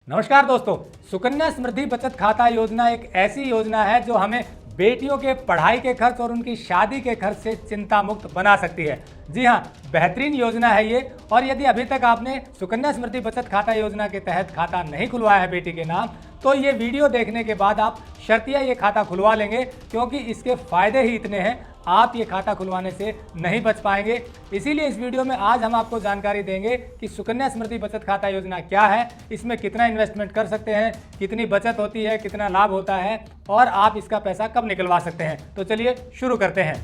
नमस्कार दोस्तों, सुकन्या समृद्धि बचत खाता योजना एक ऐसी योजना है जो हमें बेटियों के पढ़ाई के खर्च और उनकी शादी के खर्च से चिंता मुक्त बना सकती है। जी हाँ, बेहतरीन योजना है ये। और यदि अभी तक आपने सुकन्या समृद्धि बचत खाता योजना के तहत खाता नहीं खुलवाया है बेटी के नाम, तो ये वीडियो देखने के बाद आप शर्तिया ये खाता खुलवा लेंगे, क्योंकि इसके फायदे ही इतने हैं, आप ये खाता खुलवाने से नहीं बच पाएंगे। इसीलिए इस वीडियो में आज हम आपको जानकारी देंगे कि सुकन्या समृद्धि बचत खाता योजना क्या है, इसमें कितना इन्वेस्टमेंट कर सकते हैं, कितनी बचत होती है, कितना लाभ होता है और आप इसका पैसा कब निकलवा सकते हैं। तो चलिए शुरू करते हैं।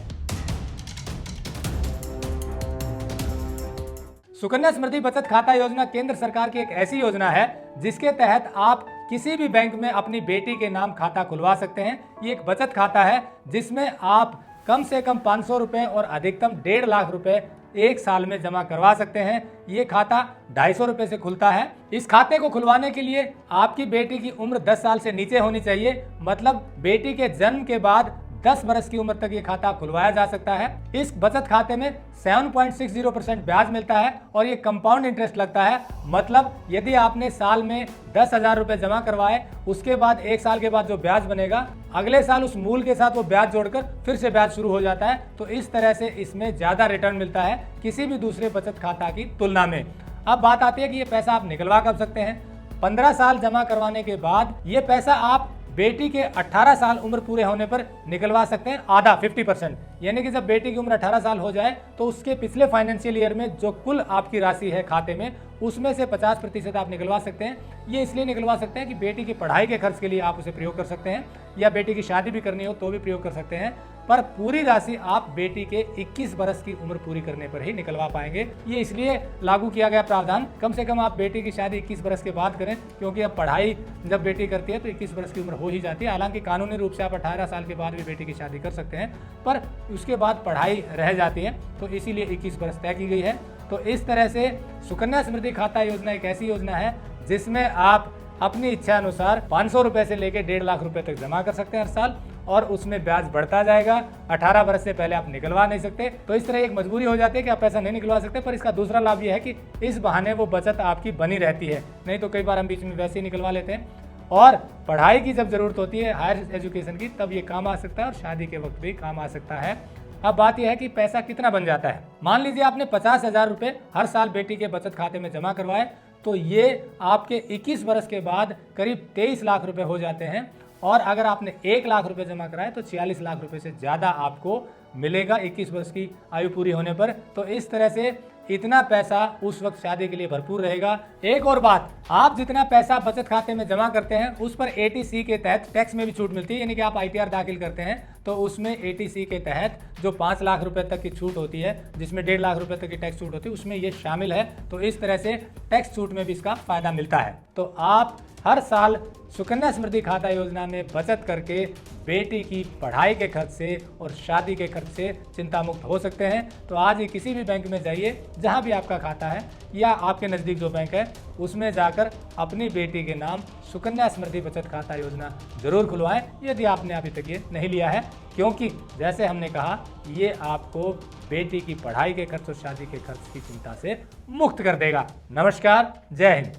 सुकन्या समृद्धि बचत खाता योजना केंद्र सरकार की एक ऐसी योजना है जिसके तहत आप किसी भी बैंक में अपनी बेटी के नाम खाता खुलवा सकते हैं। ये एक बचत खाता है जिसमें आप कम से कम 500 रुपए और अधिकतम 1.5 लाख रुपए एक साल में जमा करवा सकते हैं। ये खाता 250 रुपए से खुलता है। इस खाते को खुलवाने के लिए आपकी बेटी की उम्र 10 साल से नीचे होनी चाहिए, मतलब बेटी के जन्म के बाद 10 बरस की उम्र तक ये खाता खुलवाया जा सकता है। इस बचत खाते में 7.60% ब्याज मिलता है और ये कंपाउंड इंटरेस्ट लगता है, मतलब यदि आपने साल में 10,000 रुपए जमा करवाए, उसके बाद 1 साल के बाद जो ब्याज बनेगा, अगले साल उस मूल के साथ वो ब्याज जोड़कर फिर से ब्याज शुरू हो जाता है। तो इस तरह से इसमें ज्यादा रिटर्न मिलता है किसी भी दूसरे बचत खाता की तुलना में। अब बात आती है कि ये पैसा आप निकलवा कब सकते हैं। 15 साल जमा करवाने के बाद ये पैसा आप बेटी के 18 साल उम्र पूरे होने पर निकलवा सकते हैं, आधा 50%। यानी कि जब बेटी की उम्र 18 साल हो जाए तो उसके पिछले फाइनेंशियल ईयर में जो कुल आपकी राशि है खाते में, उसमें से 50% आप निकलवा सकते हैं। ये इसलिए निकलवा सकते हैं कि बेटी की पढ़ाई के खर्च के लिए आप उसे प्रयोग कर सकते हैं, या बेटी की शादी भी करनी हो तो भी प्रयोग कर सकते हैं। पर पूरी राशि आप बेटी के 21 बरस की उम्र पूरी करने पर ही निकलवा पाएंगे। ये इसलिए लागू किया गया प्रावधान, कम से कम आप बेटी की शादी 21 बरस के बाद करें, क्योंकि अब पढ़ाई जब बेटी करती है तो 21 बरस की उम्र हो ही जाती है। हालांकि कानूनी रूप से आप 18 साल के बाद भी बेटी की शादी कर सकते हैं, पर उसके बाद पढ़ाई रह जाती है, तो इसीलिए 21 बरस तय की गई है। तो इस तरह से सुकन्या समृद्धि खाता योजना एक ऐसी योजना है जिसमें आप अपनी इच्छा अनुसार 500 रुपए से लेकर 1.5 लाख रुपए तक जमा कर सकते हैं हर साल, और उसमें ब्याज बढ़ता जाएगा। 18 वर्ष से पहले आप निकलवा नहीं सकते, तो इस तरह एक मजबूरी हो जाती है कि आप पैसा नहीं निकलवा सकते। पर इसका दूसरा लाभ यह है कि इस बहाने वो बचत आपकी बनी रहती है, नहीं तो कई बार हम बीच में वैसे ही निकलवा लेते हैं। और पढ़ाई की जब जरूरत होती है, हायर एजुकेशन की, तब ये काम आ सकता है और शादी के वक्त भी काम आ सकता है। अब बात यह है कि पैसा कितना बन जाता है। मान लीजिए आपने 50,000 रुपए हर साल बेटी के बचत खाते में जमा करवाए, तो ये आपके 21 बरस के बाद करीब 23 लाख रुपए हो जाते हैं। और अगर आपने 1 लाख रुपए जमा कराए तो 46 लाख रुपए से ज़्यादा आपको मिलेगा 21 वर्ष की आयु पूरी होने पर। तो इस तरह से इतना पैसा उस वक्त शादी के लिए भरपूर रहेगा। एक और बात, आप जितना पैसा बचत खाते में जमा करते हैं उस पर ATC के तहत टैक्स में भी छूट मिलती है। यानी कि आप ITR दाखिल करते हैं तो उसमें ATC के तहत जो 5 लाख रुपए तक की छूट होती है, जिसमें 1.5 लाख रुपए तक की टैक्स छूट होती है, उसमें ये शामिल है। तो इस तरह से टैक्स छूट में भी इसका फायदा मिलता है। तो आप हर साल सुकन्या समृद्धि खाता योजना में बचत करके बेटी की पढ़ाई के खर्च से और शादी के खर्च से चिंता मुक्त हो सकते हैं। तो आज ही किसी भी बैंक में जाइए जहां भी आपका खाता है, या आपके नज़दीक जो बैंक है उसमें जाकर अपनी बेटी के नाम सुकन्या समृद्धि बचत खाता योजना जरूर खुलवाएं, यदि आपने अभी तक ये नहीं लिया है, क्योंकि जैसे हमने कहा ये आपको बेटी की पढ़ाई के खर्च और शादी के खर्च की चिंता से मुक्त कर देगा। नमस्कार, जय हिंद।